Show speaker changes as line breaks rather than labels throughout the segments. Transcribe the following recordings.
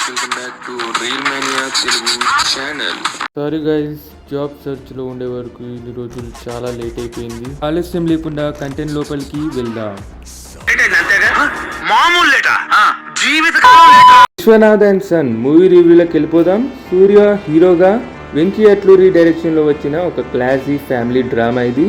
Welcome back to reel mania Telugu channel. Sorry guys, job search లో ఉండే వరకు ఇన్ని రోజులు చాలా లేట్ అయిపోయింది. ఆలస్యం లేకుండా కంటెంట్ లోపలికి వెళ్దాం. విశ్వనాథ్ అండ్ సన్ మూవీ రివ్యూలోకి వెళ్ళిపోదాం. సూర్య హీరోగా, వెంకీ అట్లూరి డైరెక్షన్ లో వచ్చిన ఒక క్లాసీ ఫ్యామిలీ డ్రామా ఇది.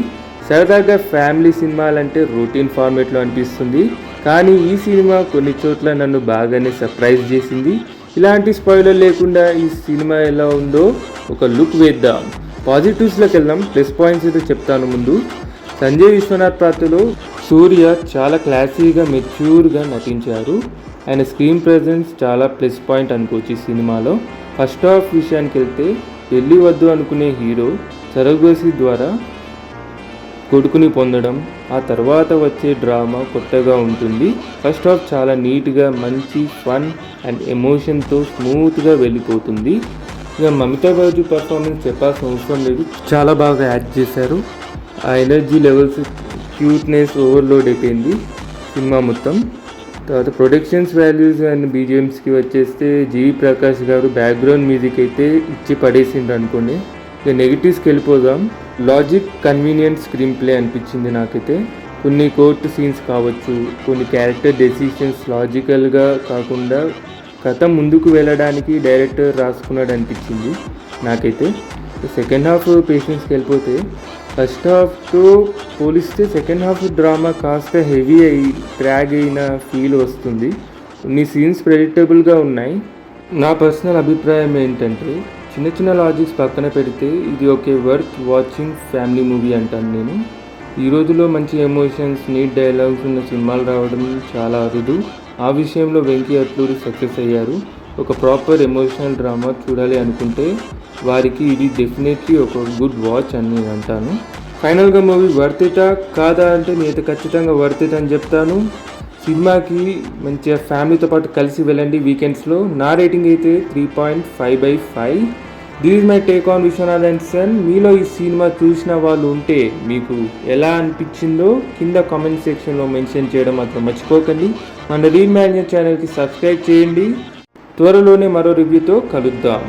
సరదాగా ఫ్యామిలీ సినిమాలంటే రొటీన్ ఫార్మేట్లో అనిపిస్తుంది, కానీ ఈ సినిమా కొన్ని చోట్ల నన్ను బాగానే సర్ప్రైజ్ చేసింది. ఇలాంటి స్పాయిలర్ లేకుండా ఈ సినిమా ఎలా ఉందో ఒక లుక్ వేద్దాం. పాజిటివ్స్లోకి వెళ్దాం. ప్లస్ పాయింట్స్ అయితే చెప్తాను ముందు. సంజయ్ విశ్వనాథ్ పాత్రలో సూర్య చాలా క్లాసీగా మెచ్యూర్గా నటించారు. ఆయన స్క్రీన్ ప్రెజెన్స్ చాలా ప్లస్ పాయింట్ అనుకోవచ్చు ఈ సినిమాలో. ఫస్ట్ హాఫ్ విషయానికి వెళ్తే, పెళ్ళి వద్దు అనుకునే హీరో సరగోసి ద్వారా కొడుకుని పొందడం, ఆ తర్వాత వచ్చే డ్రామా కొత్తగా ఉంటుంది. ఫస్ట్ హాఫ్ చాలా నీట్గా, మంచి ఫన్ అండ్ ఎమోషన్తో స్మూత్గా వెళ్ళిపోతుంది. ఇక మమితా బాజు పర్ఫార్మెన్స్ చెప్పాల్సిన అవసరం లేదు, చాలా బాగా యాక్ట్ చేశారు. ఆ ఎనర్జీ లెవెల్స్, క్యూట్నెస్ ఓవర్లోడ్ అయిపోయింది సినిమా మొత్తం. తర్వాత ప్రొడక్షన్స్ వాల్యూస్ అండ్ బీజిఎమ్స్కి వచ్చేస్తే, జీవి ప్రకాష్ గారు బ్యాక్గ్రౌండ్ మ్యూజిక్ అయితే ఇచ్చి పడేసిండ్రు అనుకోండి. ఇక నెగిటివ్స్కి వెళ్ళిపోదాం. లాజిక్, కన్వీనియంట్ స్క్రీన్ ప్లే అనిపించింది నాకైతే. కొన్ని కోర్టు సీన్స్ కావచ్చు, కొన్ని క్యారెక్టర్ డెసిషన్స్ లాజికల్గా కాకుండా కథ ముందుకు వెళ్ళడానికి డైరెక్టర్ రాసుకున్నాడు అనిపించింది నాకైతే. సెకండ్ హాఫ్ పేషెన్స్కి వెళ్ళిపోతే, ఫస్ట్ హాఫ్తో పోలిస్తే సెకండ్ హాఫ్ డ్రామా కాస్త హెవీ అయి ట్రాగ్ అయిన ఫీల్ వస్తుంది. కొన్ని సీన్స్ ప్రెడిక్టబుల్గా ఉన్నాయి. నా పర్సనల్ అభిప్రాయం ఏంటంటే, చిన్న చిన్న లాజిక్స్ పక్కన పెడితే ఇది okay, worth watching family movie అంటాను నేను. ఈ రోజులో మంచి ఎమోషన్స్, నీట్ డైలాగ్స్ ఉన్న సినిమాలు రావడం చాలా అరుదు. ఆ విషయంలో వెంకీ అట్లూరి సక్సెస్ అయ్యారు. ఒక ప్రాపర్ ఎమోషనల్ డ్రామా చూడాలి అనుకుంటే వారికి ఇది డెఫినెట్లీ ఒక గుడ్ వాచ్ అని నేను అంటాను. ఫైనల్గా మూవీ వర్త్ ఇటా కాదా అంటే, నేనైతే ఖచ్చితంగా వర్త్ ఇట్ అని చెప్తాను. సినిమాకి మంచిగా ఫ్యామిలీతో పాటు కలిసి వెళ్ళండి వీకెండ్స్లో. నా రేటింగ్ అయితే 3.5/5. This is my take on Vishwanath and son. మీలో ఈ సినిమా చూసిన వాళ్ళు ఉంటే మీకు ఎలా అనిపించిందో కింద కామెంట్ సెక్షన్లో మెన్షన్ చేయడం మాత్రం మర్చిపోకండి. మన రీల్ మానియా ఛానల్కి సబ్స్క్రైబ్ చేయండి. త్వరలోనే మరో రివ్యూతో కలుద్దాం.